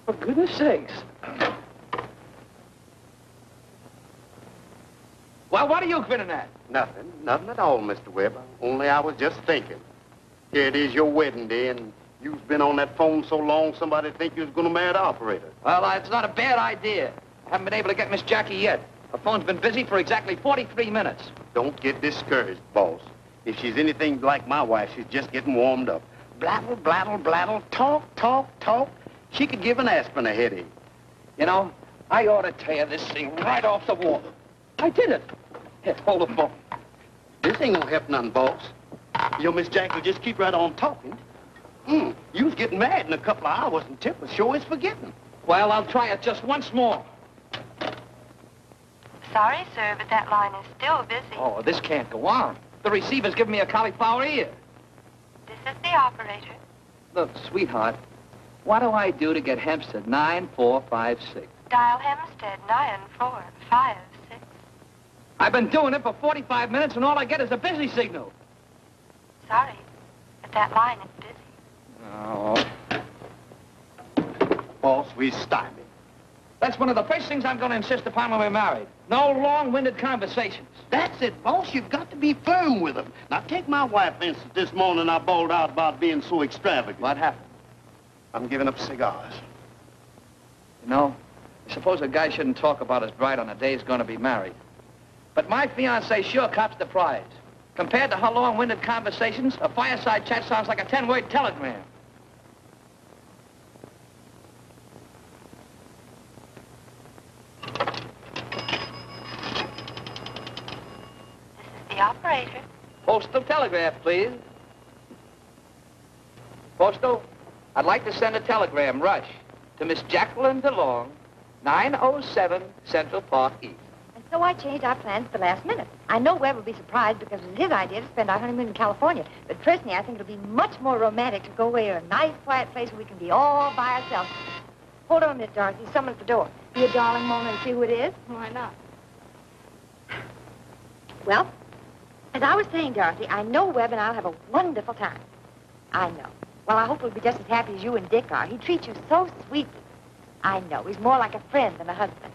For goodness sakes. Well, what are you grinning at? Nothing at all, Mr. Webb. Only I was just thinking. Here it is your wedding day, and you've been on that phone so long, somebody'd think you was going to marry the operator. Well, it's not a bad idea. I haven't been able to get Miss Jackie yet. Her phone's been busy for exactly 43 minutes. Don't get discouraged, boss. If she's anything like my wife, she's just getting warmed up. Blattle, blattle, blattle, talk, talk, talk. She could give an aspirin a headache. You know, I ought to tear this thing right off the wall. I did it. Here, hold the phone. This ain't gonna help none, boss. Your Miss Jackie will just keep right on talking. You was getting mad in a couple of hours, and Tip was sure is forgetting. Well, I'll try it just once more. Sorry, sir, but that line is still busy. Oh, this can't go on. The receiver's giving me a cauliflower ear. This is the operator. Look, sweetheart, what do I do to get Hempstead 9456? Dial Hempstead 9456. I've been doing it for 45 minutes, and all I get is a busy signal. Sorry, but that line is busy. Oh. Boss, we stymied. That's one of the first things I'm going to insist upon when we're married. No long-winded conversations. That's it, boss. You've got to be firm with them. Now, take my wife, for instance. This morning I bawled out about being so extravagant. What happened? I'm giving up cigars. You know, I suppose a guy shouldn't talk about his bride on the day he's going to be married. But my fiancée sure cops the prize. Compared to her long-winded conversations, a fireside chat sounds like a 10-word telegram. The operator. Postal telegraph, please. Postal, I'd like to send a telegram, rush, to Miss Jacqueline DeLong, 907 Central Park East. And so I changed our plans at the last minute. I know Webb will be surprised because it was his idea to spend our honeymoon in California. But personally, I think it'll be much more romantic to go away to a nice, quiet place where we can be all by ourselves. Hold on a minute, Dorothy. Someone at the door. Be a darling, Mona, and see who it is. Why not? Well, as I was saying, Dorothy, I know Webb and I'll have a wonderful time. I know. Well, I hope we'll be just as happy as you and Dick are. He treats you so sweetly. I know. He's more like a friend than a husband.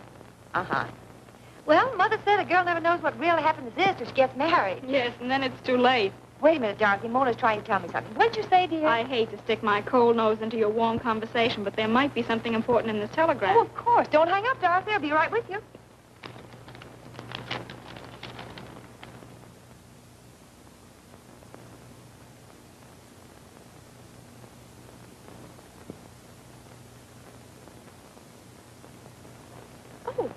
Uh-huh. Well, Mother said a girl never knows what real happiness is till she gets married. Yes, and then it's too late. Wait a minute, Dorothy. Mona's trying to tell me something. What did you say, dear? I hate to stick my cold nose into your warm conversation, but there might be something important in this telegram. Oh, of course. Don't hang up, Dorothy. I'll be right with you. Oh,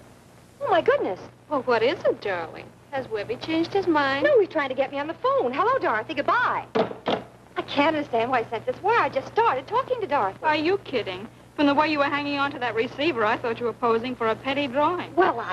my goodness. Well, what is it, darling? Has Webby changed his mind? No, he's trying to get me on the phone. Hello, Dorothy. Goodbye. I can't understand why I sent this wire. I just started talking to Dorothy. Are you kidding? From the way you were hanging on to that receiver, I thought you were posing for a petty drawing. Well,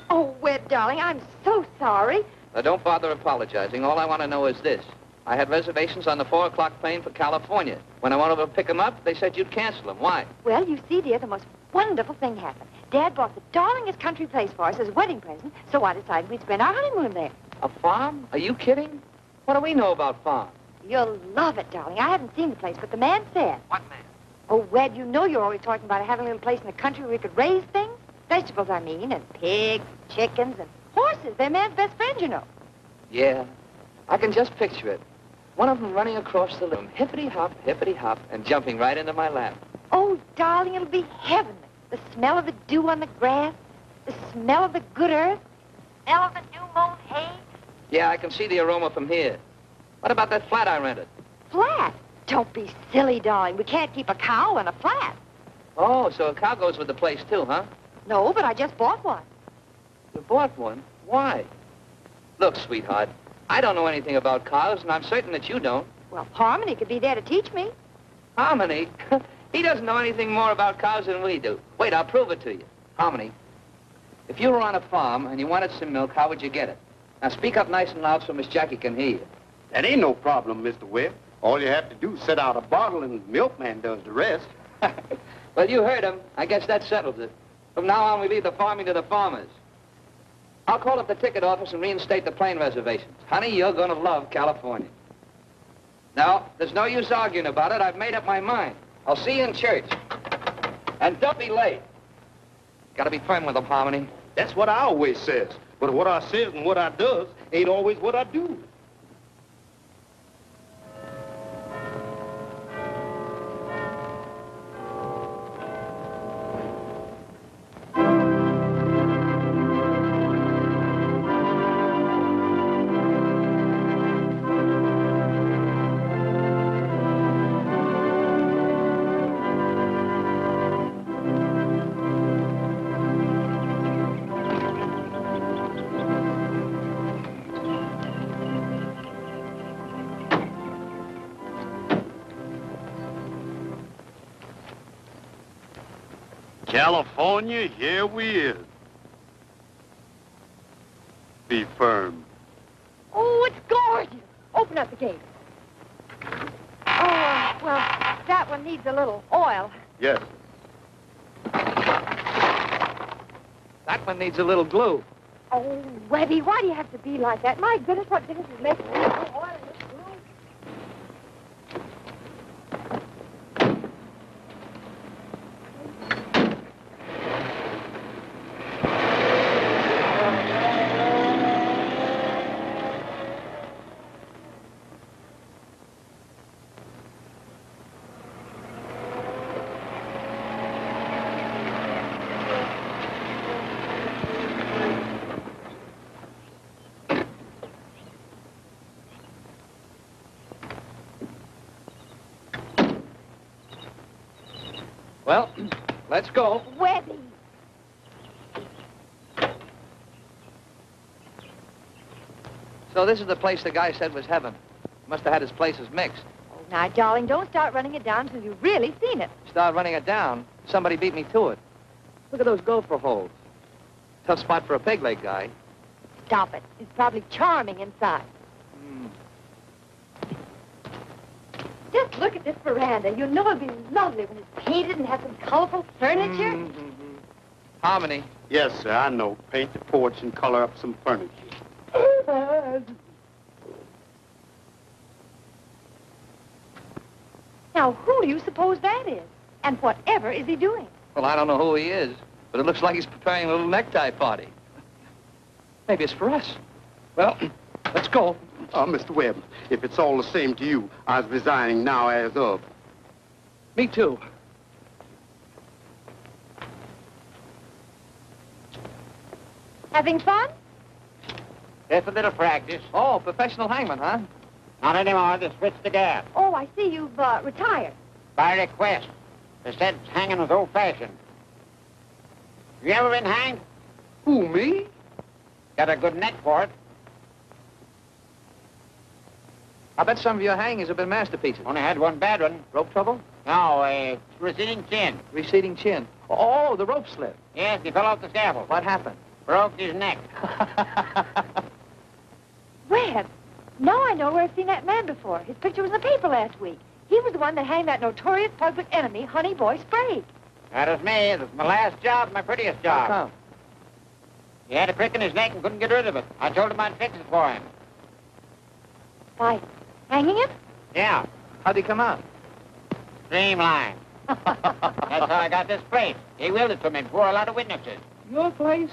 Oh, Webb, darling, I'm so sorry. Now, don't bother apologizing. All I want to know is this. I had reservations on the 4 o'clock plane for California. When I went over to pick them up, they said you'd cancel them. Why? Well, you see, dear, the most wonderful thing happened. Dad bought the darlingest country place for us as a wedding present, so I decided we'd spend our honeymoon there. A farm? Are you kidding? What do we know about farms? You'll love it, darling. I haven't seen the place, but the man said. What man? Oh, Webb, you know you're always talking about having a little place in the country where we could raise things. Vegetables, I mean, and pigs, chickens, and horses. They're man's best friends, you know. Yeah, I can just picture it. One of them running across the room, hippity-hop, and jumping right into my lap. Oh, darling, it'll be heavenly. The smell of the dew on the grass, the smell of the good earth, the smell of the new-mown hay. Yeah, I can see the aroma from here. What about that flat I rented? Flat? Don't be silly, darling. We can't keep a cow in a flat. Oh, so a cow goes with the place, too, huh? No, but I just bought one. You bought one? Why? Look, sweetheart, I don't know anything about cows, and I'm certain that you don't. Well, Harmony could be there to teach me. Harmony? He doesn't know anything more about cows than we do. Wait, I'll prove it to you. Harmony, if you were on a farm and you wanted some milk, how would you get it? Now, speak up nice and loud so Miss Jackie can hear you. That ain't no problem, Mr. Webb. All you have to do is set out a bottle and the milkman does the rest. Well, you heard him. I guess that settles it. From now on, we leave the farming to the farmers. I'll call up the ticket office and reinstate the plane reservations. Honey, you're going to love California. No, there's no use arguing about it. I've made up my mind. I'll see you in church. And don't be late. Gotta be firm with them, Harmony. That's what I always says. But what I says and what I does ain't always what I do. California, here we is. Be firm. Oh, it's gorgeous. Open up the gate. Oh, well, that one needs a little oil. Yes. That one needs a little glue. Oh, Webby, why do you have to be like that? My goodness, what difference is making? Oil and this glue? Well, let's go. Webby. So this is the place the guy said was heaven. Must have had his places mixed. Oh, now, darling, don't start running it down till you've really seen it. Start running it down. Somebody beat me to it. Look at those gopher holes. Tough spot for a peg leg guy. Stop it. It's probably charming inside. Just look at this veranda. You know it'll be lovely when it's painted and has some colorful furniture. Harmony. Yes, sir, I know. Paint the porch and color up some furniture. Now, who do you suppose that is? And whatever is he doing? Well, I don't know who he is, but it looks like he's preparing a little necktie party. Maybe it's for us. Well, let's go. Mr. Webb, if it's all the same to you, I was resigning now as of. Me too. Having fun? Just a little practice. Oh, professional hangman, huh? Not anymore. They switched the gas. Oh, I see you've retired. By request. They said hanging was old-fashioned. You ever been hanged? Who, me? Got a good neck for it. I bet some of your hangings have been masterpieces. Only had one bad one. Rope trouble? No, receding chin. Receding chin. Oh, the rope slip. Yes, he fell off the scaffold. What happened? Broke his neck. Webb, now I know where I've seen that man before. His picture was in the paper last week. He was the one that hanged that notorious public enemy, Honey Boy Sprague. That was me. It was my last job, my prettiest How job. come? He had a crick in his neck and couldn't get rid of it. I told him I'd fix it for him. By hanging him? Yeah, How'd he come out? streamline. That's how I got this place. He willed it to me before a lot of witnesses. Your place?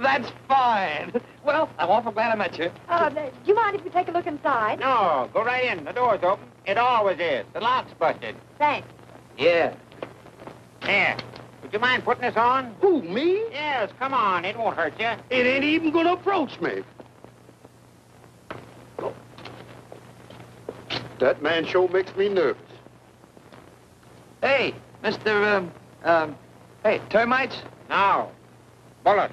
That's fine. Well, I'm awful glad I met you. Do you mind if we take a look inside? No, go right in. The door's open. It always is. The lock's busted. Thanks. Yeah. Here. Would you mind putting this on? Who, me? Yes, come on. It won't hurt you. It ain't even gonna approach me. That man sure makes me nervous. Hey, Mr. Hey, termites? No. Bullets.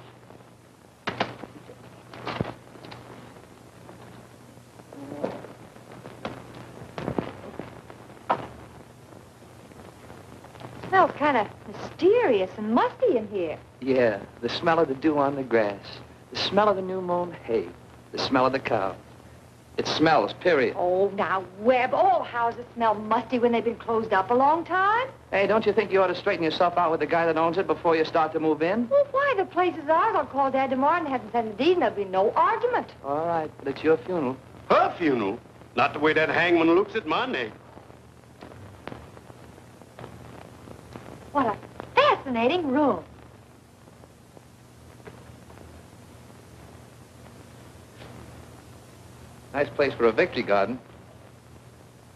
Smells kind of mysterious and musty in here. Yeah, the smell of the dew on the grass, the smell of the new mown hay, the smell of the cows. It smells, period. Oh, now, Webb, all houses smell musty when they've been closed up a long time. Hey, don't you think you ought to straighten yourself out with the guy that owns it before you start to move in? Well, why? The place is ours. I'll call Dad tomorrow and have him send the deed, and there'll be no argument. All right, but it's your funeral. Her funeral? Not the way that hangman looks at my neck. What a fascinating room. Nice place for a victory garden.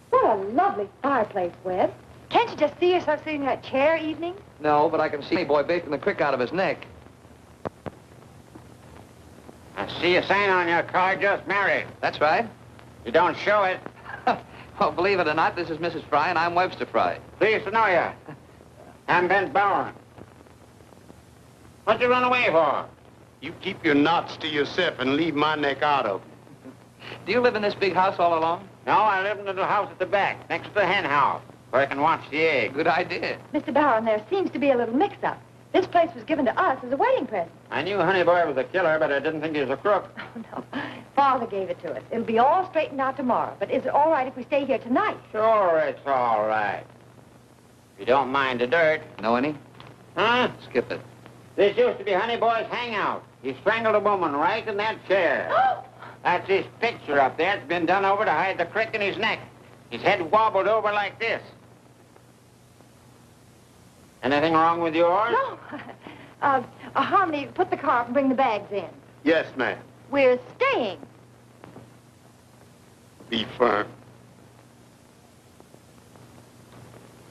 What a lovely fireplace, Webb. Can't you just see yourself sitting in that chair evening? No, but I can see boy baking the crick out of his neck. I see a sign on your car, just married. That's right. You don't show it. Well, believe it or not, this is Mrs. Fry, and I'm Webster Fry. Pleased to know you. I'm Ben Bowen. What'd you run away for? You keep your knots to yourself and leave my neck out of 'em. Do you live in this big house all alone? No, I live in the little house at the back, next to the hen house, where I can watch the eggs. Good idea. Mr. Barron, there seems to be a little mix-up. This place was given to us as a wedding present. I knew Honey Boy was a killer, but I didn't think he was a crook. Oh, no. Father gave it to us. It'll be all straightened out tomorrow. But is it all right if we stay here tonight? Sure, it's all right. If you don't mind the dirt. Know any? Huh? Skip it. This used to be Honey Boy's hangout. He strangled a woman right in that chair. That's his picture up there. It's been done over to hide the crick in his neck. His head wobbled over like this. Anything wrong with yours? No. Harmony, put the car up and bring the bags in. Yes, ma'am. We're staying. Be firm.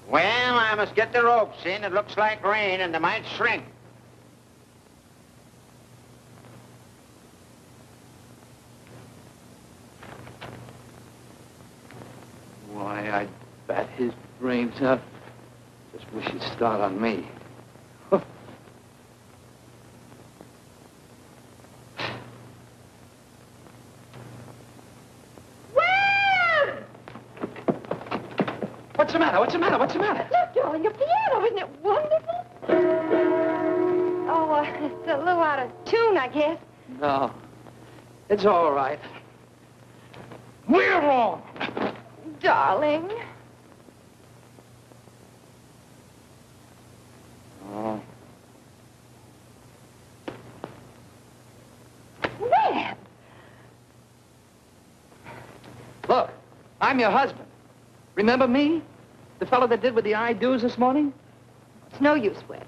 Well, I must get the ropes in. It looks like rain, and they might shrink. Why, I'd bat his brains out. Just wish he'd start on me. What's the matter? What's the matter? What's the matter? Look, darling, your piano. Isn't it wonderful? Oh, it's a little out of tune, I guess. No. It's all right. We're wrong. Darling. Oh. Webb! Look, I'm your husband. Remember me? The fellow that did with the I-do's this morning? It's no use, Webb.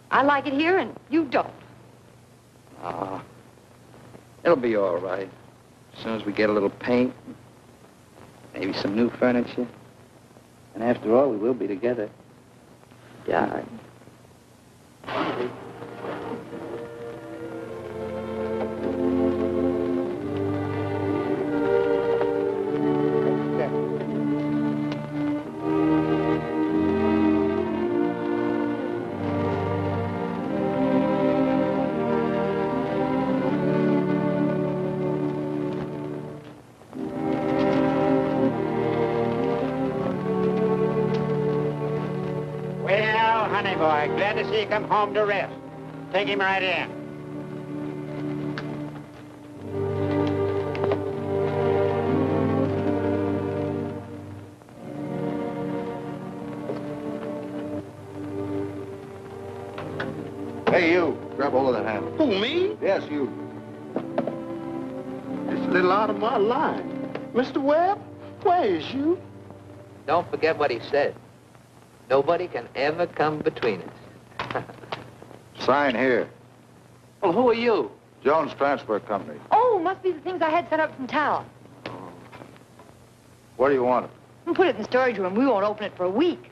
I like it here, and you don't. Oh. It'll be all right. As soon as we get a little paint, maybe some new furniture. And after all, we will be together. Darling. Well, Honey Boy, glad to see you come home to rest. Take him right in. Hey, you. Grab hold of that hand. Who, me? Yes, you. It's a little out of my line. Mr. Webb, where is you? Don't forget what he said. Nobody can ever come between us. Sign here. Well, who are you? Jones Transfer Company. Oh, must be the things I had sent up from town. What do you want? We'll put it in the storage room. We won't open it for a week.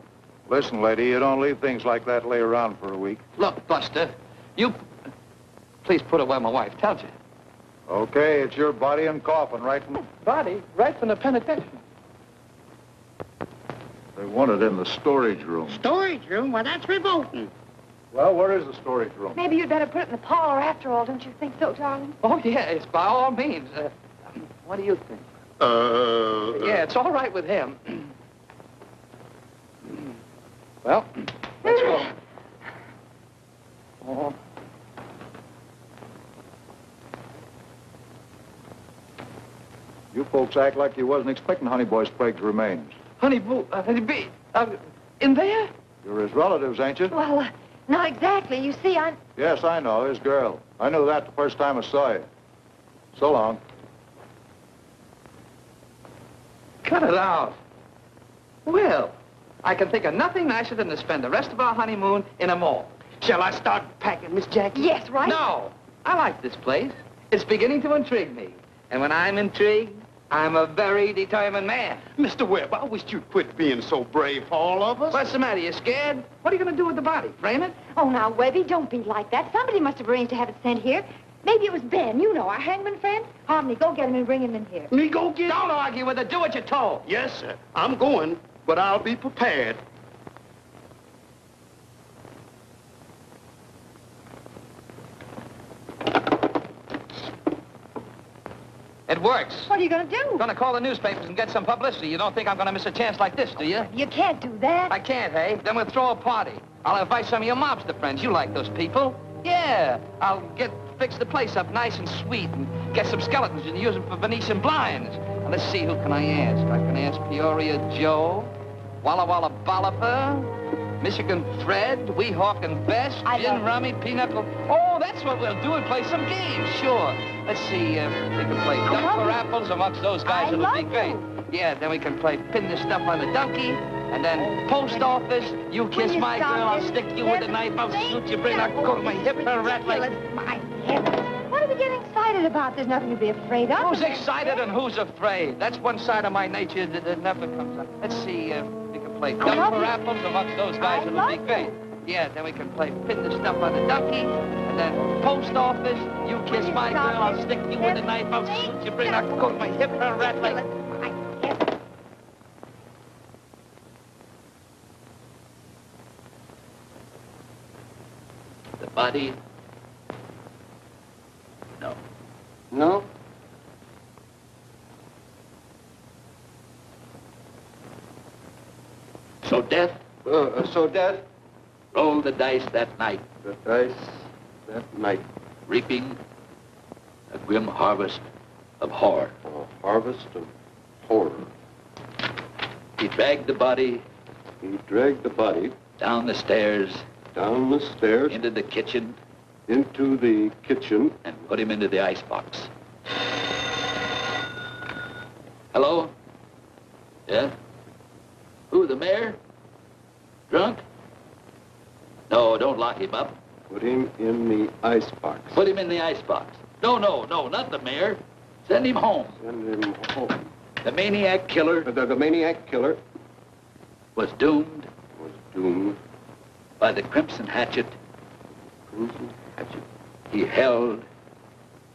Listen, lady, you don't leave things like that lay around for a week. Look, Buster, you... Please put it where my wife tells you. Okay, it's your body and coffin right from... Body, right from the penitentiary. They want it in the storage room. Storage room? Well, that's revolting. Well, where is the storage room? Maybe you'd better put it in the parlor after all. Don't you think so, darling? Oh, yes, by all means. What do you think? Yeah, it's all right with him. Well, let's go. Oh. You folks act like you wasn't expecting Honey Boy's plagued remains. Honey Bee, in there? You're his relatives, ain't you? Well, not exactly. You see, I'm... Yes, I know, his girl. I knew that the first time I saw you. So long. Cut it out. Well, I can think of nothing nicer than to spend the rest of our honeymoon in a mall. Shall I start packing, Miss Jackie? Yes, right? No, I like this place. It's beginning to intrigue me. And when I'm intrigued, I'm a very determined man. Mr. Webb, I wish you'd quit being so brave for all of us. What's the matter? You scared? What are you going to do with the body? Frame it? Oh, now, Webby, don't be like that. Somebody must have arranged to have it sent here. Maybe it was Ben, you know, our hangman friend. Harmony, go get him and bring him in here. Me go get Don't argue with it. Do what you're told. Yes, sir. I'm going, but I'll be prepared. It works. What are you going to do? Gonna call the newspapers and get some publicity. You don't think I'm gonna miss a chance like this, do you? You can't do that. I can't, hey? Then we'll throw a party. I'll invite some of your mobster friends. You like those people. Yeah, I'll fix the place up nice and sweet and get some skeletons and use them for Venetian blinds. Now, let's see, who can I ask? I can ask Peoria Joe, Walla Walla Bolivar, Michigan Fred, Weehawk and Bess, Gin Rummy, Pinochle. Oh, that's what we'll do and play some games, sure. Let's see, we can play duck for apples amongst those guys. It'll be great. Yeah, then we can play pin the stuff on the donkey. And then post office, you kiss my girl, I'll stick you with a knife, I'll shoot you, bring that coat, my hip and rat like... My heavens. What are we getting excited about? There's nothing to be afraid of. Who's excited and who's afraid? That's one side of my nature that never comes up. Let's see, we can play duck for apples amongst those guys. It'll be great. Yeah, then we can play pin the stuff on the donkey. And then post office, you kiss my girl, I'll stick you with a knife, I'll shoot you, bring that coat, my hip and rat like... My heavens. The body? No. No? So death? So death? Rolled the dice that night, The dice that night. reaping a grim harvest of horror. A harvest of horror. He dragged the body He dragged the body down the stairs, down the stairs into the kitchen, into the kitchen. and put him into the icebox. Hello? Yeah? Who, the mayor? Drunk? No, don't lock him up. Put him in the icebox. Put him in the icebox. No, not the mayor. Send him home. Send him home. The maniac killer The maniac killer was doomed was doomed. by the crimson hatchet Crimson hatchet. he held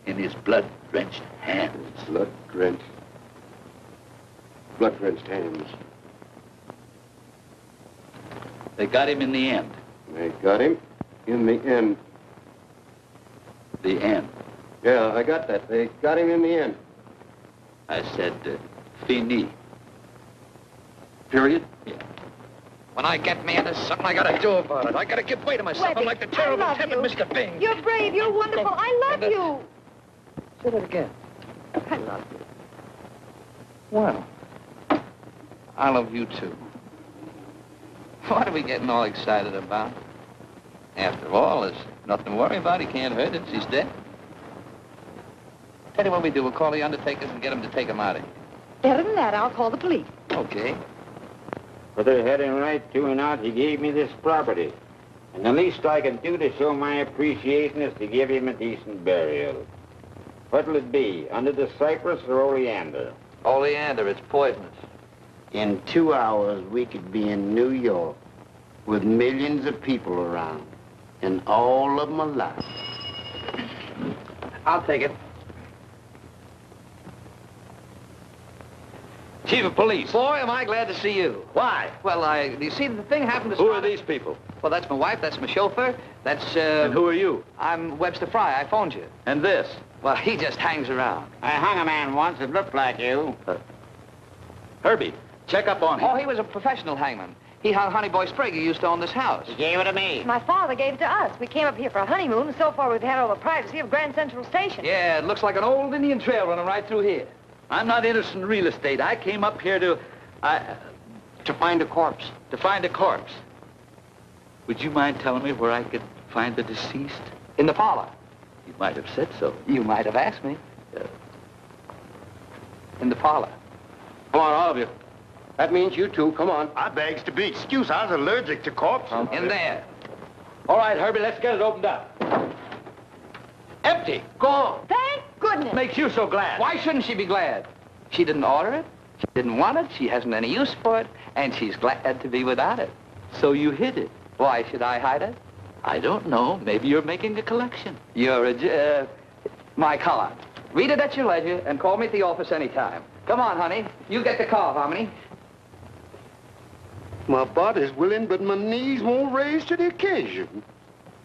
in his blood-drenched hands. Blood-drenched hands. They got him in the end. They got him in the end. The end. Yeah, I got that. They got him in the end. I said, fini. Period? Yeah. When I get mad, there's something I gotta do about it. I gotta give way to myself. Webby, I'm like the I terrible, love timid you. Mr. Bing. You're brave. You're wonderful. I love you. Say that again. I love you. Well, I love you, too. What are we getting all excited about? After all, there's nothing to worry about. He can't hurt us. He's dead. Tell you what we do. We'll call the undertakers and get them to take him out of here. Better than that, I'll call the police. Okay. For the heading right to and out, he gave me this property. And the least I can do to show my appreciation is to give him a decent burial. What'll it be, under the cypress or oleander? Oleander, it's poisonous. In 2 hours, we could be in New York with millions of people around, and all of them alive. I'll take it. Chief of Police. Boy, am I glad to see you. Why? Well, you see, the thing happened to... Who are these people? Well, that's my wife, that's my chauffeur, that's, And who are you? I'm Webster Fry. I phoned you. And this? Well, he just hangs around. I hung a man once that looked like you. Herbie, check up on him. Oh, he was a professional hangman. He hung Honey Boy Sprague, who used to own this house. He gave it to me. My father gave it to us. We came up here for a honeymoon, and so far we've had all the privacy of Grand Central Station. Yeah, it looks like an old Indian trail running right through here. I'm not interested in real estate. I came up here to find a corpse. to find a corpse. Would you mind telling me where I could find the deceased? In the parlor. You might have said so. You might have asked me. In the parlor. Come on, all of you. That means you two. Come on. I begs to be excused. I was allergic to corpses. In there. All right, Herbie, let's get it opened up. Empty. Gone. Thank goodness. Makes you so glad. Why shouldn't she be glad? She didn't order it. She didn't want it. She hasn't any use for it. And she's glad to be without it. So you hid it? Why should I hide it? I don't know. Maybe you're making a collection. You're my collar. Read it at your leisure and call me at the office anytime. Come on, honey. You get the car, Harmony. My body's willing, but my knees won't raise to the occasion.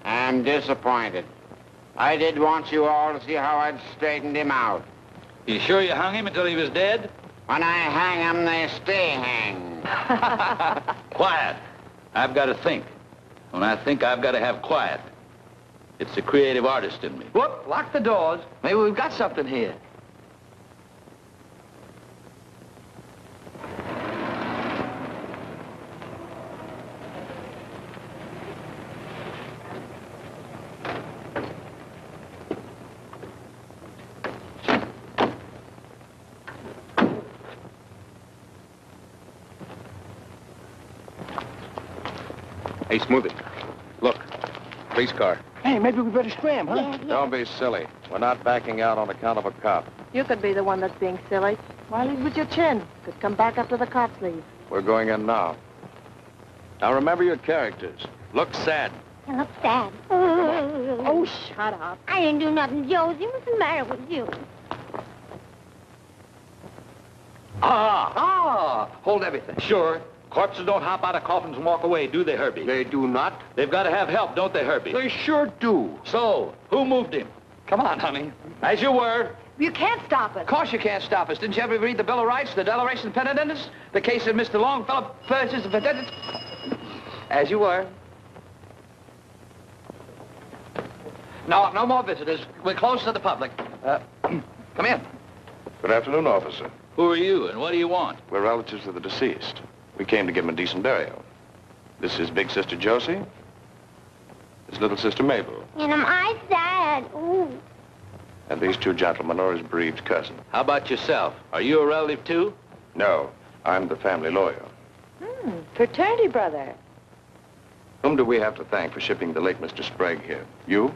I'm disappointed. I did want you all to see how I'd straightened him out. You sure you hung him until he was dead? When I hang 'em, they stay hanged. Quiet. I've got to think. When I think, I've got to have quiet. It's the creative artist in me. Whoop, lock the doors. Maybe we've got something here. Hey, Smoothie. Look. Police car. Hey, maybe we better scram, huh? Yeah. Don't be silly. We're not backing out on account of a cop. You could be the one that's being silly. Why lead with your chin? Could come back after the cops leave. We're going in now. Now remember your characters. Look sad. You look sad. Oh, shut up. I didn't do nothing, Josie. What's the matter with you? Hold everything. Sure. Corpses don't hop out of coffins and walk away, do they, Herbie? They do not. They've got to have help, don't they, Herbie? They sure do. So, who moved him? Come on, honey. As you were. You can't stop us. Of course you can't stop us. Didn't you ever read the Bill of Rights, the Declaration of Independence? The case of Mr. Longfellow versus the... As you were. No more visitors. We're closed to the public. Come in. Good afternoon, officer. Who are you, and what do you want? We're relatives of the deceased. We came to give him a decent burial. This is big sister Josie. This little sister Mabel. And am I sad? Ooh. And these two gentlemen are his bereaved cousin. How about yourself? Are you a relative, too? No, I'm the family lawyer. Fraternity brother. Whom do we have to thank for shipping the late Mr. Sprague here? You?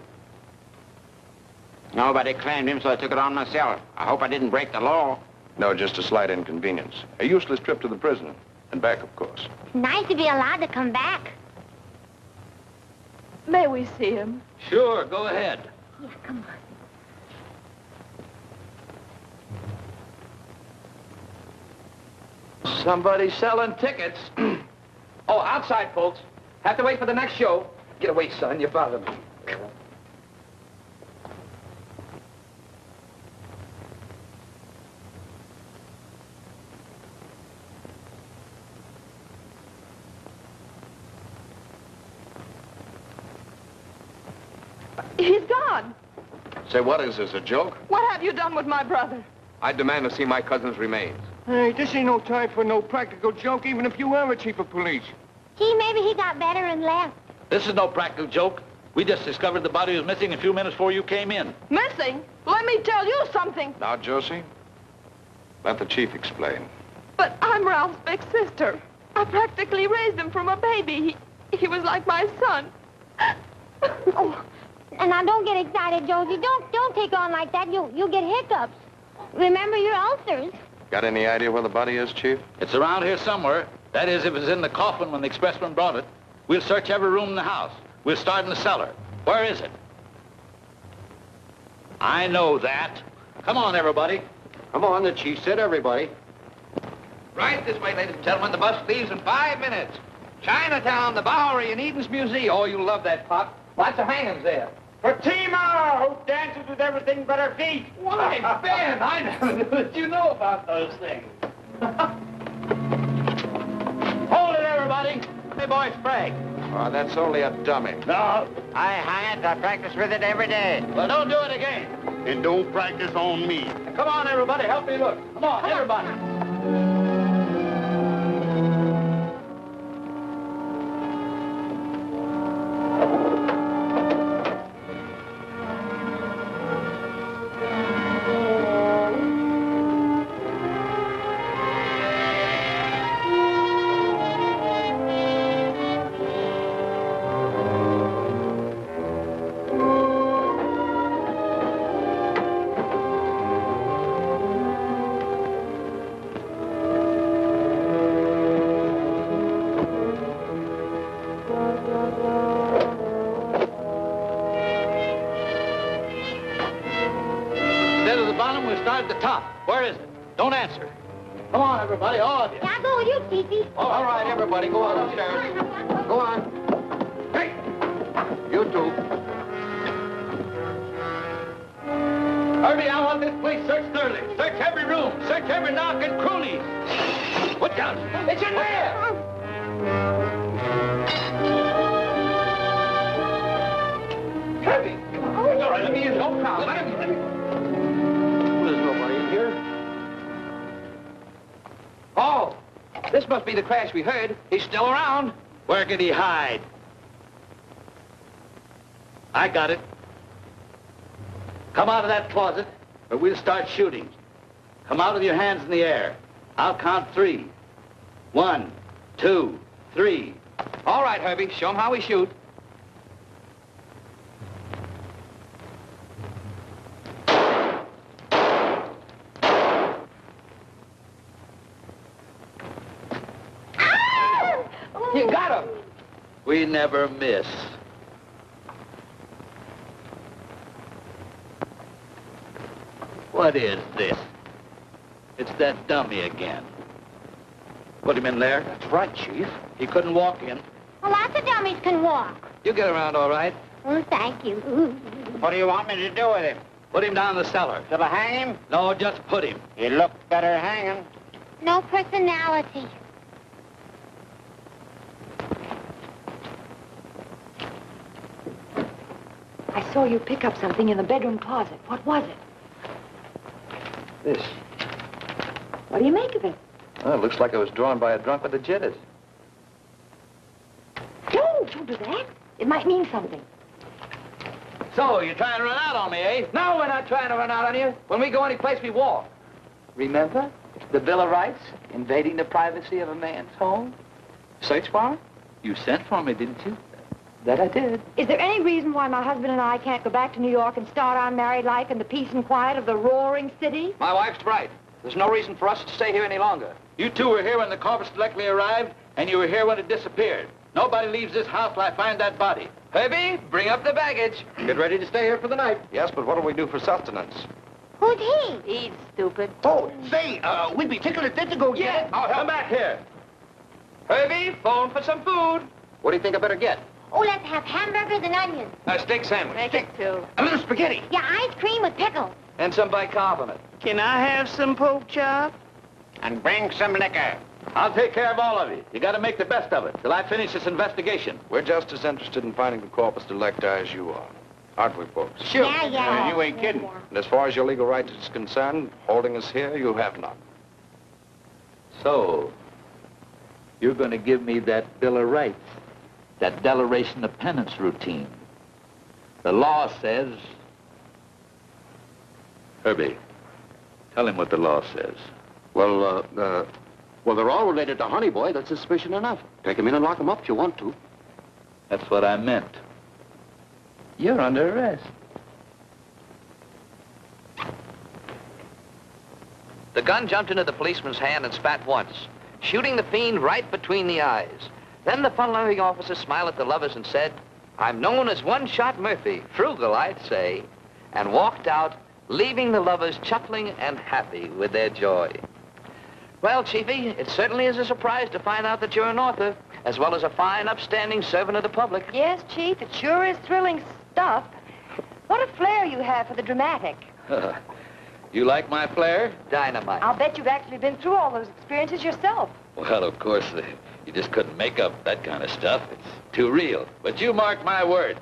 Nobody claimed him, so I took it on myself. I hope I didn't break the law. No, just a slight inconvenience. A useless trip to the prison. And back, of course. It's nice to be allowed to come back. May we see him? Sure, go ahead. Yeah, come on. Somebody's selling tickets. Oh, outside, folks. Have to wait for the next show. Get away, son. You bother me. He's gone. Say, what is this, a joke? What have you done with my brother? I demand to see my cousin's remains. Hey, this ain't no time for no practical joke, even if you were a chief of police. Gee, maybe he got better and left. This is no practical joke. We just discovered the body was missing a few minutes before you came in. Missing? Let me tell you something. Now, Josie, let the chief explain. But I'm Ralph's big sister. I practically raised him from a baby. He was like my son. Oh, and now don't get excited, Josie. Don't take on like that. You'll get hiccups. Remember your ulcers. Got any idea where the body is, Chief? It's around here somewhere. That is, if it's in the coffin when the expressman brought it. We'll search every room in the house. We'll start in the cellar. Where is it? I know that. Come on, everybody. Come on, the chief said everybody. Right this way, ladies and gentlemen. The bus leaves in 5 minutes. Chinatown, the Bowery, and Eden's Museum. Oh, you love that pop. Lots of hangings there. Fatima, who dances with everything but her feet. Why, Ben, I never knew that you know about those things. Hold it, everybody. Hey, boy, Sprague. Oh, that's only a dummy. No, I hang it. I practice with it every day. Well, don't do it again. And don't practice on me. Come on, everybody. Help me look. Come on, everybody. start at the top. Where is it? Don't answer. Come on, everybody, all of you. Yeah, I'll go with you, Fifi. All right, everybody, go on upstairs. Go on. Hey! You two. Herbie, I want this place searched thoroughly. Search every room. Search every knock and cronies. Put down. It's in there. Herbie. It's all right. Let me in. No problem. Let him in. There's nobody in here. Oh, this must be the crash we heard. He's still around. Where could he hide? I got it. Come out of that closet, or we'll start shooting. Come out with your hands in the air. I'll count 3. 1, 2, 3. All right, Herbie, show him how we shoot. You got him. We never miss. What is this? It's that dummy again. Put him in there. That's right, Chief. He couldn't walk in. Well, lots of dummies can walk. You get around all right. Oh, thank you. What do you want me to do with him? Put him down in the cellar. Shall I hang him? No, just put him. He looked better hanging. No personality. I saw you pick up something in the bedroom closet. What was it? This. What do you make of it? Well, it looks like it was drawn by a drunk with the jitters. Don't do that. It might mean something. So, you're trying to run out on me, eh? No, we're not trying to run out on you. When we go any place, we walk. Remember? It's the Bill of Rights, invading the privacy of a man's home. Search warrant? You sent for me, didn't you? That I did. Is there any reason why my husband and I can't go back to New York and start our married life in the peace and quiet of the roaring city? My wife's right. There's no reason for us to stay here any longer. You two were here when the corpus directly arrived, and you were here when it disappeared. Nobody leaves this house till I find that body. Herbie, bring up the baggage. Get ready to stay here for the night. Yes, but what do we do for sustenance? Who's he? He's stupid. Oh, say, we'd be tickled if to go get it. I'll come back here. Herbie, phone for some food. What do you think I better get? Oh, let's have hamburgers and onions. A steak sandwich. Make it 2. A little spaghetti. Yeah, ice cream with pickles. And some bicarbonate. Can I have some pork chop? And bring some liquor. I'll take care of all of you. You got to make the best of it till I finish this investigation. We're just as interested in finding the corpus delicti as you are. Aren't we, folks? Sure. Yeah. You ain't kidding. And as far as your legal rights is concerned, holding us here, you have none. So, you're going to give me that Bill of Rights, that declaration of penance routine. The law says... Herbie, tell him what the law says. Well, they're all related to Honey Boy. That's suspicion enough. Take him in and lock him up if you want to. That's what I meant. You're under arrest. The gun jumped into the policeman's hand and spat once, shooting the fiend right between the eyes. Then the fun-loving officer smiled at the lovers and said, "I'm known as One-Shot Murphy, frugal, I'd say," and walked out, leaving the lovers chuckling and happy with their joy. Well, Chiefy, it certainly is a surprise to find out that you're an author, as well as a fine, upstanding servant of the public. Yes, Chief, it sure is thrilling stuff. What a flair you have for the dramatic. You like my flair? Dynamite. I'll bet you've actually been through all those experiences yourself. Well, of course, you just couldn't make up that kind of stuff. It's too real. But you mark my words.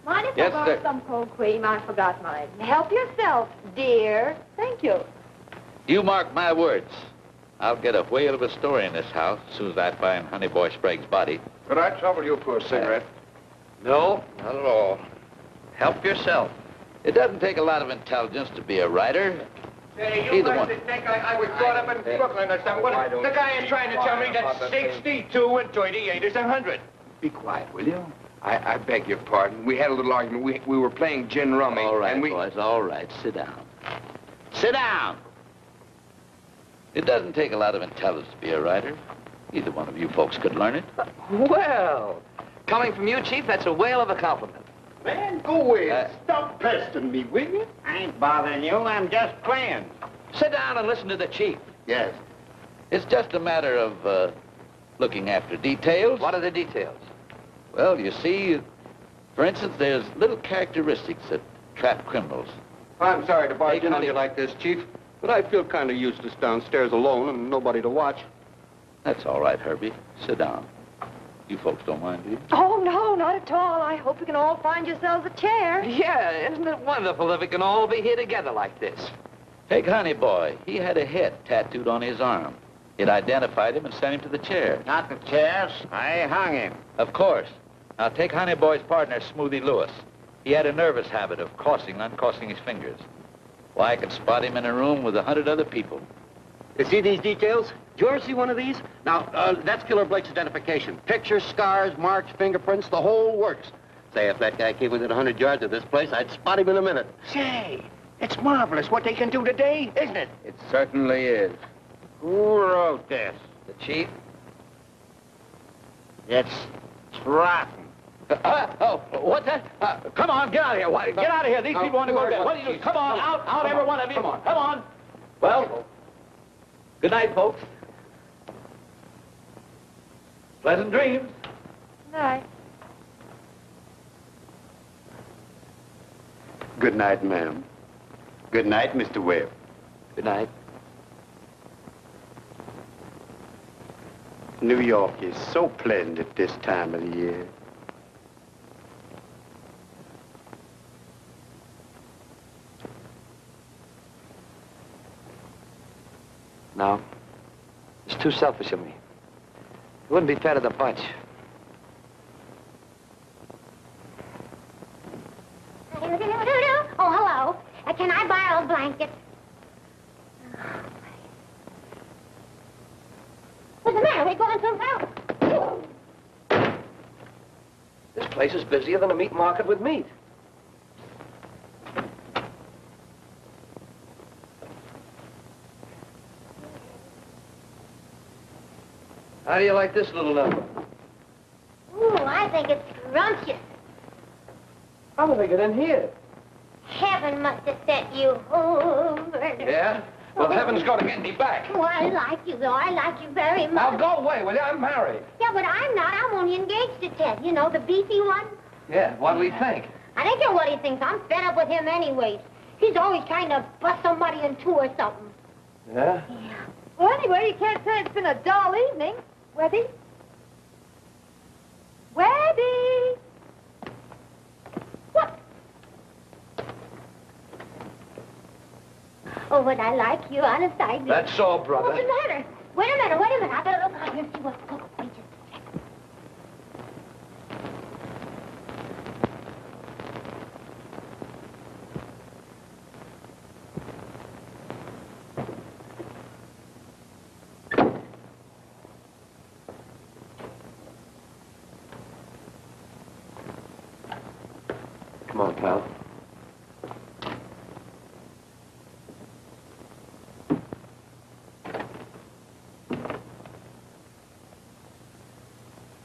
Mind if Yes, I borrow sir. some cold cream? I forgot mine. Help yourself, dear. Thank you. You mark my words. I'll get a whale of a story in this house as soon as I find Honey Boy Sprague's body. Could I trouble you for a cigarette? No, not at all. Help yourself. It doesn't take a lot of intelligence to be a writer. Say, you Either must one. think I was brought up in Brooklyn or something. What, the guy is trying to tell me that 62 and 38 is 100. Be quiet, will you? I beg your pardon. We had a little argument. We were playing gin rummy. All right, and boys, all right. Sit down. Sit down! It doesn't take a lot of intelligence to be a writer. Either one of you folks could learn it. Well, coming from you, Chief, that's a whale of a compliment. Man, go away. Stop pestering me, will you? I ain't bothering you. I'm just playing. Sit down and listen to the chief. Yes. It's just a matter of looking after details. What are the details? Well, you see, for instance, there's little characteristics that trap criminals. I'm sorry to barge in on Connie. you like this, Chief, but I feel kind of useless downstairs alone and nobody to watch. That's all right, Herbie. Sit down. You folks don't mind, do you? Oh, no, not at all. I hope you can all find yourselves a chair. Yeah, isn't it wonderful if we can all be here together like this? Take Honey Boy. He had a head tattooed on his arm. It identified him and sent him to the chair. Not the chairs. I hung him. Of course. Now take Honey Boy's partner, Smoothie Lewis. He had a nervous habit of crossing and uncrossing his fingers. Why, I could spot him in a room with 100 other people. You see these details? Did you ever see one of these? Now, that's Killer Blake's identification. Pictures, scars, marks, fingerprints, the whole works. Say, if that guy came within 100 yards of this place, I'd spot him in a minute. Say, it's marvelous what they can do today, isn't it? It certainly is. Who wrote this? The chief? It's rotten. What's that? Come on, get out of here. Get out of here. These people want to go to bed. What do you do? Come on, out, every one of you. Come on. Well, good night, folks. Pleasant dreams. Night. Good night, ma'am. Good night, Mr. Webb. Good night. New York is so pleasant at this time of the year. No. It's too selfish of me. It wouldn't be fair to the bunch. Oh, hello. Can I borrow a blanket? What's the matter? We're going so fast. This place is busier than a meat market with meat. How do you like this little number? Ooh, I think it's scrumptious. How did they get in here? Heaven must have sent you over. Yeah? Well, heaven's going to get me back. Oh, I like you, though. I like you very much. Now, go away, will you? I'm married. Yeah, but I'm not. I'm only engaged to Ted. You know, the beefy one. Yeah, what do we think? I don't care what he thinks. I'm fed up with him anyways. He's always trying to bust somebody in two or something. Yeah? Well, anyway, you can't say it's been a dull evening. Webby? Webby! What? Oh, but I like you, honest, I do. That's so, brother. What's the matter? Wait a minute. I better look out here and see what's going on. Wait just a second. Come on, pal.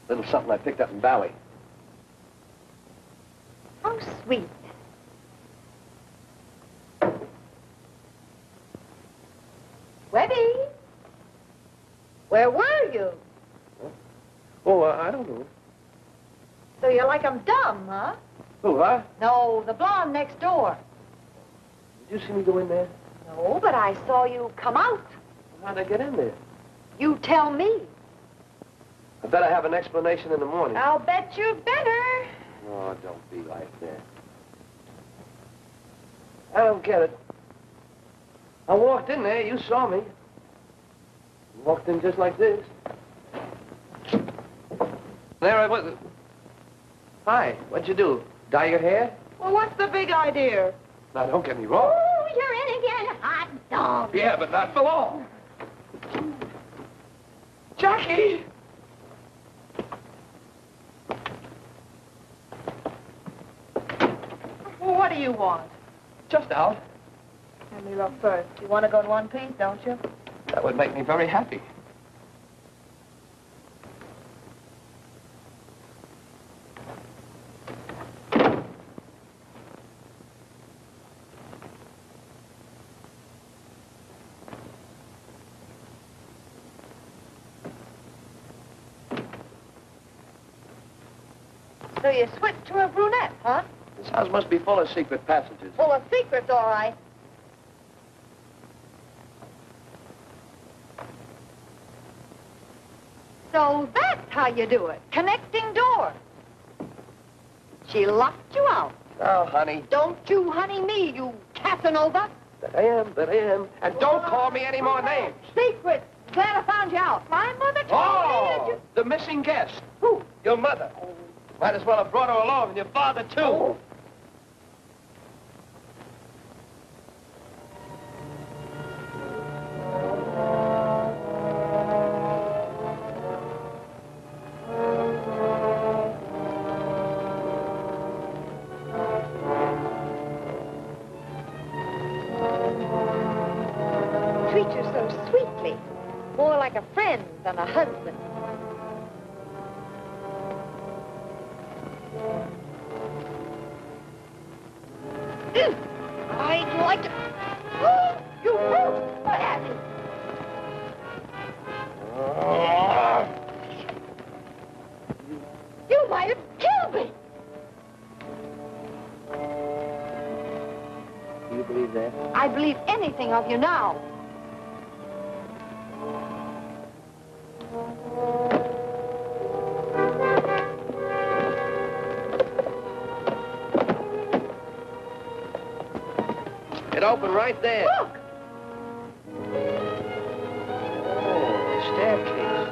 Little something I picked up in Bowie. How sweet. Webby? Where were you? Oh, I don't know. So you're like I'm dumb, huh? Who, huh? No, the blonde next door. Did you see me go in there? No, but I saw you come out. How'd I get in there? You tell me. I better have an explanation in the morning. I'll bet you better. Oh, don't be like that. I don't get it. I walked in there, you saw me. Walked in just like this. There I was. Hi, what'd you do? Dye your hair? Well, what's the big idea? Now, don't get me wrong. Oh, you're in again, hot dog. Yeah, but not for long. Jackie! Well, what do you want? Just out. Let me look first. You want to go in one piece, don't you? That would make me very happy. So you switched to a brunette, huh? This house must be full of secret passages. Full of secrets, all right. So that's how you do it. Connecting doors. She locked you out. Oh, honey. Don't you honey me, you Casanova. That I am. And don't call me any more names. Secrets. Glad I found you out. My mother told me that you... The missing guest. Who? Your mother. Might as well have brought her along, and your father, too. Oh. Treat you so sweetly. More like a friend than a husband. I'd like to... Oh, you brute! What have you? You might have killed me. Do you believe that? I believe anything of you now. It opened right there. Look! Oh, staircase.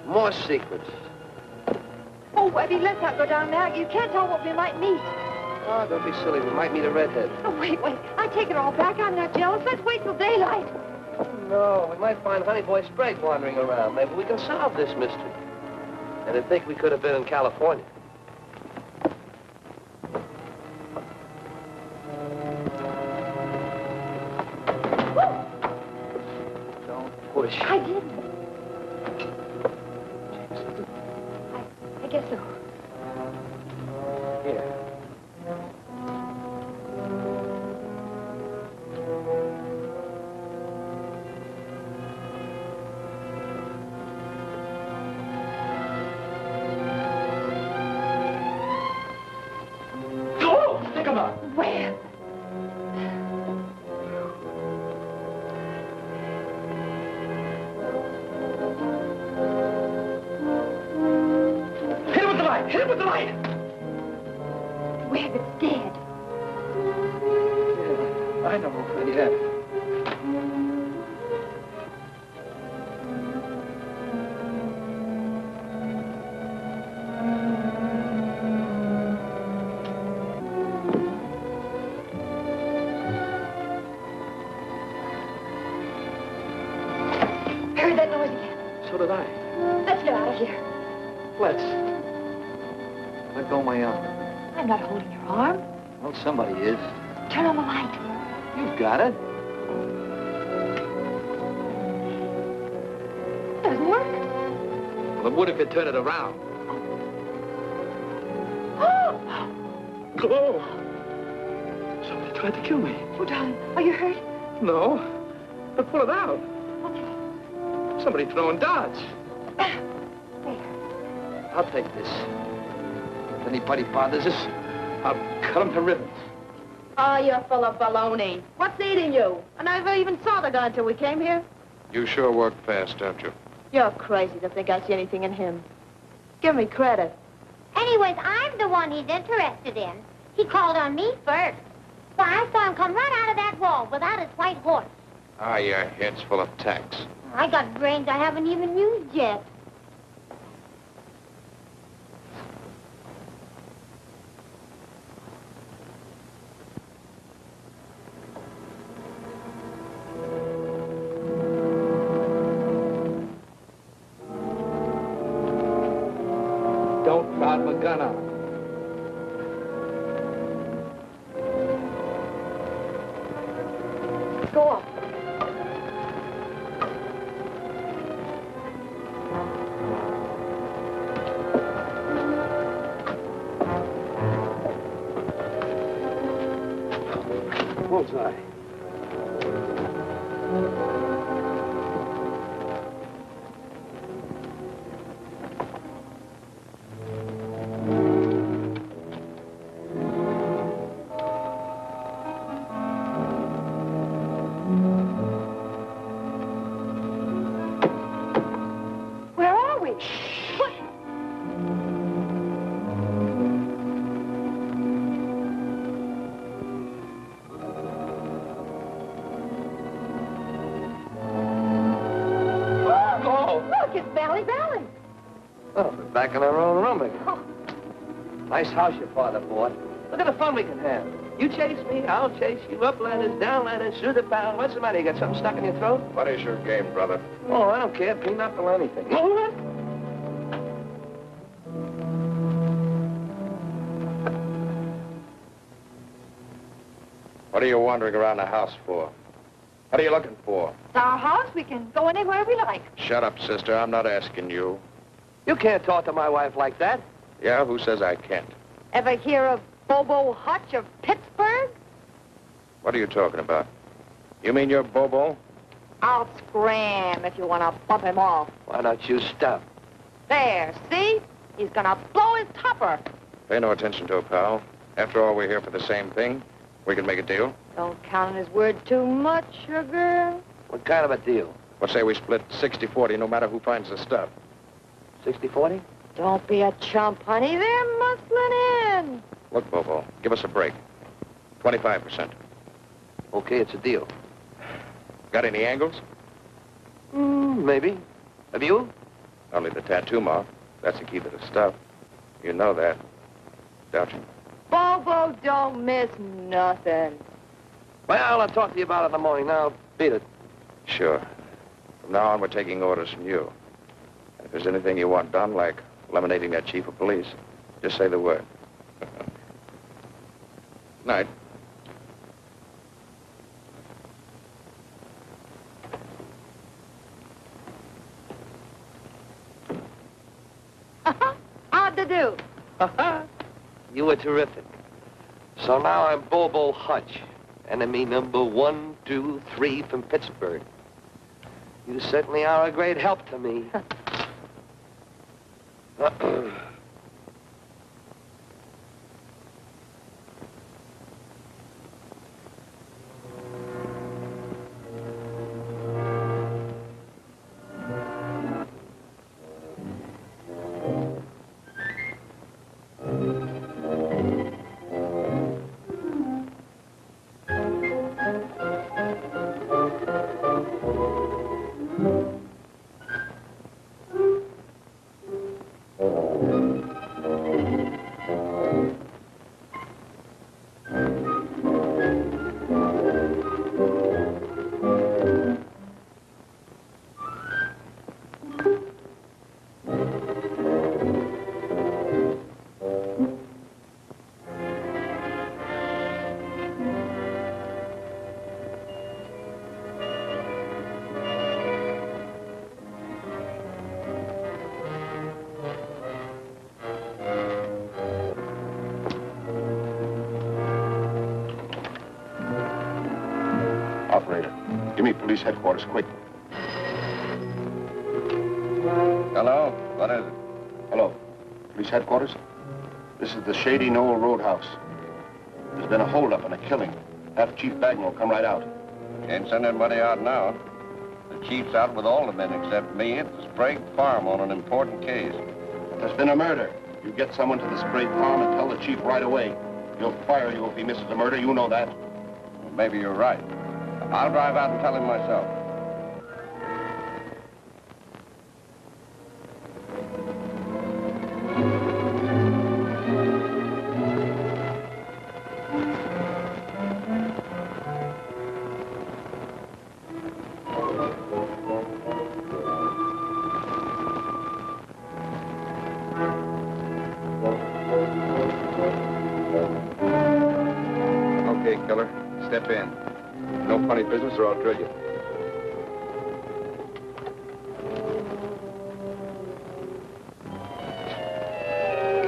More secrets. Oh, Webby, let's not go down there. You can't tell what we might meet. Oh, don't be silly. We might meet a redhead. Oh, wait. I take it all back. I'm not jealous. Let's wait till daylight. No, we might find Honey Boy Sprague wandering around. Maybe we can solve this mystery. And I think we could have been in California. Don't push. I didn't. I guess so. Here. Go! Stick 'em up. Where? Hit him with the light! Hit him with the light! Webb, it's dead. Yeah, I know. Yeah. Heard that noise again. So did I. Let's get out of here. Let's. Let go of my arm. I'm not holding your arm. Well, somebody is. Turn on the light. You've got it. Doesn't work. Well, it would if you turn it around. Oh! Somebody tried to kill me. Oh, darling, are you hurt? No. But pull it out. Okay. Somebody throwing darts. There. I'll take this. If anybody bothers us, I'll cut them to ribbons. Oh, you're full of baloney. What's eating you? I never even saw the guy until we came here. You sure work fast, don't you? You're crazy to think I see anything in him. Give me credit. Anyways, I'm the one he's interested in. He called on me first. Why, I saw him come right out of that wall without his white horse. Ah, your head's full of tacks. I got brains I haven't even used yet. Don't crowd my gun out. Go on. Bullseye. back in our own room again. Nice house your father bought. Look at the fun we can have. You chase me, I'll chase you. Up ladders, down ladders, through the pound. What's the matter? You got something stuck in your throat? What is your game, brother? Oh, I don't care. Pinochle or anything. What are you wandering around the house for? What are you looking for? It's our house. We can go anywhere we like. Shut up, sister. I'm not asking you. You can't talk to my wife like that. Yeah, who says I can't? Ever hear of Bobo Hutch of Pittsburgh? What are you talking about? You mean you're Bobo? I'll scram if you want to bump him off. Why don't you stop? There, see? He's gonna blow his topper. Pay no attention to it, pal. After all, we're here for the same thing. We can make a deal. Don't count on his word too much, sugar. What kind of a deal? What say we split 60-40, no matter who finds the stuff? 60-40? Don't be a chump, honey. They're muscling in. Look, Bobo, give us a break. 25%. Okay, it's a deal. Got any angles? Maybe. Have you? Only the tattoo mark. That's the key to the stuff. You know that, don't you? Bobo don't miss nothing. Well, I'll talk to you about it in the morning. Now, beat it. Sure. From now on, we're taking orders from you. And if there's anything you want done, like eliminating that chief of police, just say the word. Night. How'd to do? You were terrific. So now I'm Bobo Hutch, enemy number 1, 2, 3 from Pittsburgh. You certainly are a great help to me. Give me police headquarters, quick. Hello? What is it? Hello. Police headquarters? This is the Shady Knoll Roadhouse. There's been a holdup and a killing. Have Chief Bagnall come right out. Can't send anybody out now. The chief's out with all the men except me at the Sprague Farm on an important case. There's been a murder. You get someone to the Sprague Farm and tell the chief right away. He'll fire you if he misses a murder. You know that. Well, maybe you're right. I'll drive out and tell him myself. Okay, killer. Step in. No funny business or I'll drill you.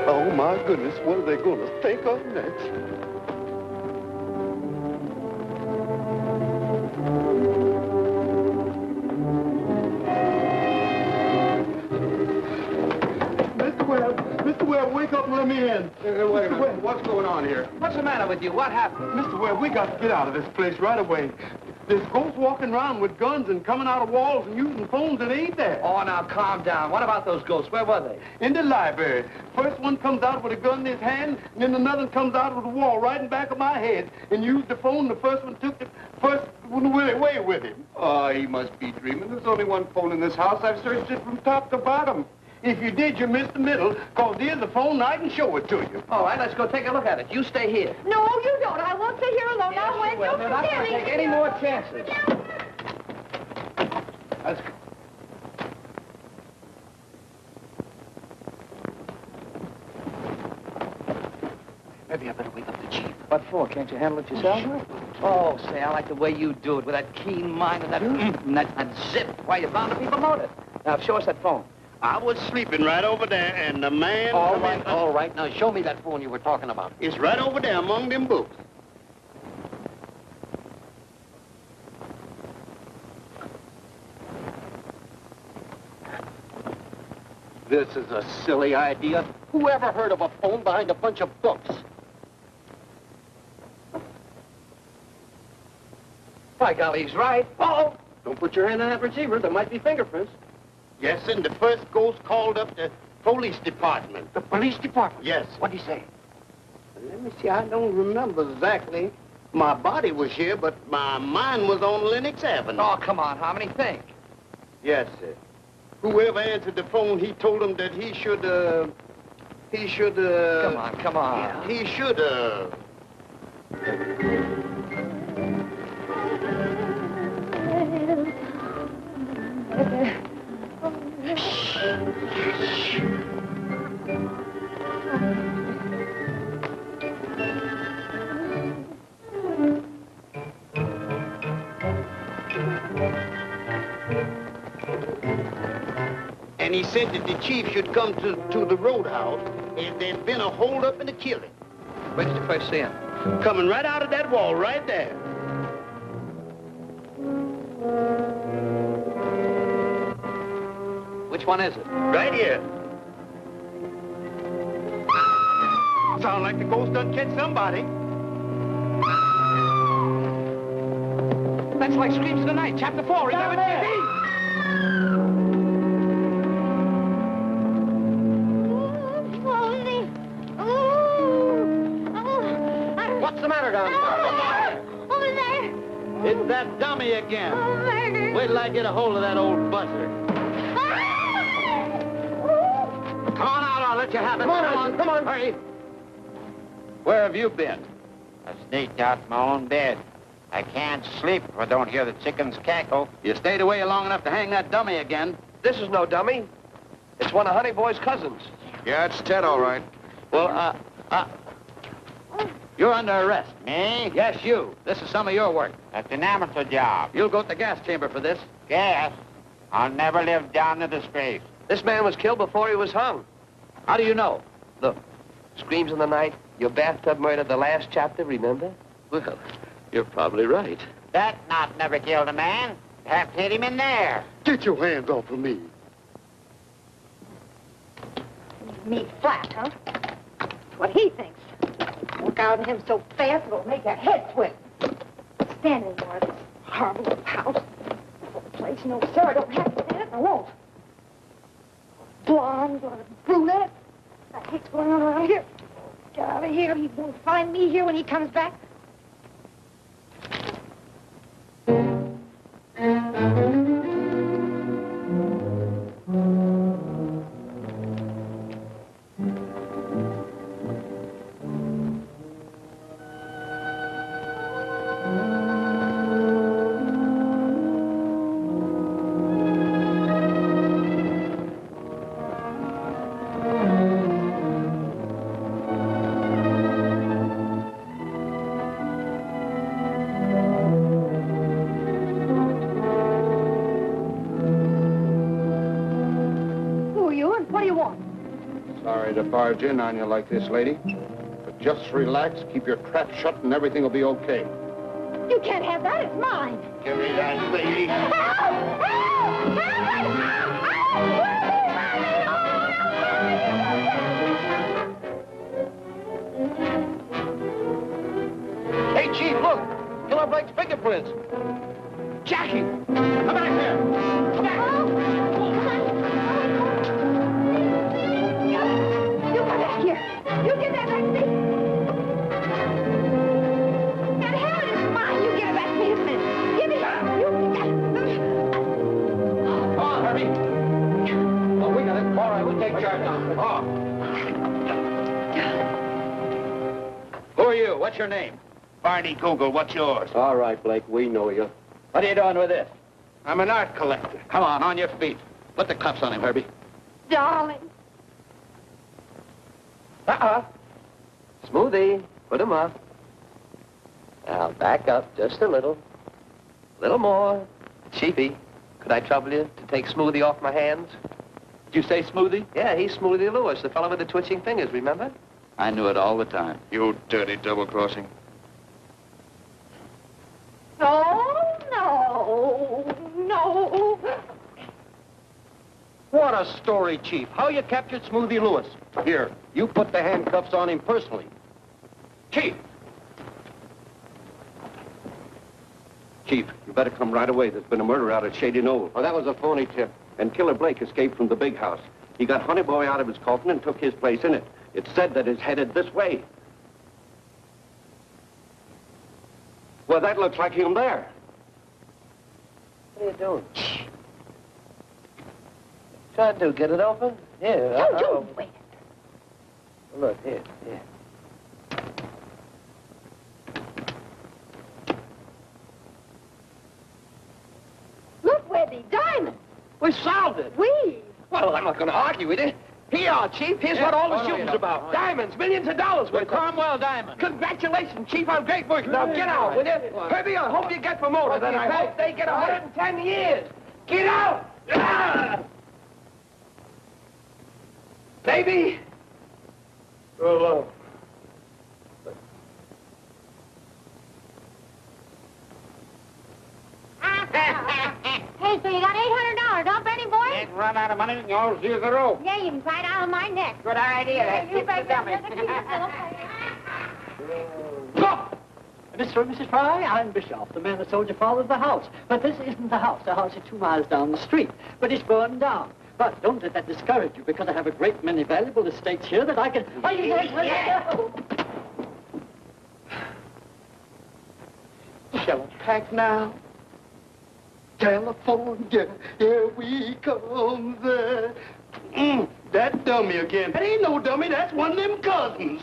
Oh, my goodness, what are they going to think of next? Mr. Webb, wake up and let me in. Wait a minute. What's going on here? What's the matter with you? What happened? Mr. Webb, we got to get out of this place right away. There's ghosts walking around with guns and coming out of walls and using phones that ain't there. Oh, now calm down. What about those ghosts? Where were they? In the library. First one comes out with a gun in his hand, and then another comes out with a wall right in back of my head and used the phone. The first one took the first one away with him. Oh, he must be dreaming. There's only one phone in this house. I've searched it from top to bottom. If you did, you missed the middle, because here's the phone, and I can show it to you. All right, let's go take a look at it. You stay here. No, you don't. I won't sit here alone. I'll wait. Well, we're not going to take any more chances. Let's go. Maybe I better wake up the chief. What for? Can't you handle it yourself? Oh, say, I like the way you do it, with that keen mind and that and that zip. Why, you're bound to be promoted. Now, show us that phone. I was sleeping right over there, and the man... All right. Now, show me that phone you were talking about. It's right over there among them books. This is a silly idea. Who ever heard of a phone behind a bunch of books? By golly, he's right. Uh-oh! Don't put your hand on that receiver. There might be fingerprints. Yes, and the first ghost called up the police department. The police department? Yes. What'd he say? Let me see, I don't remember exactly. My body was here, but my mind was on Lenox Avenue. Oh, come on, how many think? Yes, sir. Whoever answered the phone, he told him that he should, Come on. He should, And he said that the chief should come to the roadhouse if there'd been a holdup and a killing. When did you first see him? Coming right out of that wall right there. Which one is it? Right here. Sound like the ghost done catch somebody. That's like Screams of the Night, Chapter 4. Remember, TV? What's the matter down there? Over there. It's that dummy again. Over. Wait till I get a hold of that old buster. Come on out, I'll let you have it. Come on. Hurry. Where have you been? I sneaked out my own bed. I can't sleep if I don't hear the chickens cackle. You stayed away long enough to hang that dummy again. This is no dummy. It's one of Honey Boy's cousins. Yeah, it's Ted, all right. Well, you're under arrest. Me? Yes, you. This is some of your work. That's an amateur job. You'll go to the gas chamber for this. Gas? I'll never live down the disgrace. This man was killed before he was hung. How do you know? Look, Screams in the Night, your bathtub murder, the last chapter, remember? Well, you're probably right. That knot never killed a man. Have to hit him in there. Get your hands off of me. Me flat, huh? That's what he thinks. Look out at him so fast, it'll make your head swim. Stand in more of this horrible little house. This whole place. No, sir, I don't have to stand it, and I won't. Blonde or brunette. I hate going on around here. Get out of here. He won't find me here when he comes back. Sorry to barge in on you like this, lady. But just relax, keep your trap shut, and everything will be okay. You can't have that. It's mine. Give me that, lady. Help! Help! Hey, Chief, look. Killer Blake's fingerprints. Jackie, come back here. Come back. You come back here. You give that back to me. That helmet is mine. You give it back to me this minute. Give me Come on, Herbie. Oh, we got it. All right, we'll take what's your name? Barney Google, what's yours? All right, Blake, we know you. What are you doing with this? I'm an art collector. Come on your feet. Put the cuffs on him, Herbie. Darling. Smoothie, put him up. Now, back up just a little. A little more. Chiefy, could I trouble you to take Smoothie off my hands? Did you say Smoothie? Yeah, he's Smoothie Lewis, the fellow with the twitching fingers, remember? I knew it all the time. You dirty double-crossing. No, no. What a story, Chief. How you captured Smoothie Lewis. Here, you put the handcuffs on him personally. Chief! Chief, you better come right away. There's been a murder out at Shady Knoll. Oh, that was a phony tip. And Killer Blake escaped from the big house. He got Honey Boy out of his coffin and took his place in it. It's said that it's headed this way. Well, that looks like him there. What are you doing? Trying to get it open? Here. You wait. Look, here. Look, Webby, diamond. We solved it. Well, I'm not going to argue with you. Here you are, Chief. Here's what all the shooting's about. Diamonds, millions of dollars worth. Cromwell diamond. Congratulations, Chief, on great work. Now get out, will you? Herbie, I hope you get promoted, and I hope they get 110 years. Get out! Ah! Baby! Hello. Hey, so you got $800, huh, Benny boy? Ain't run out of money, and you all see the rope. Yeah, you can cry it out of my neck. Good idea. That You keeps the bet dummy. Mr. and Mrs. Fry, I'm Bischoff, the man that sold your father the house. But this isn't the house. The house is 2 miles down the street. But it's burned down. But don't let that discourage you, because I have a great many valuable estates here that I can... Shall I pack now? California, here we come there. That dummy again. That ain't no dummy, that's one of them cousins.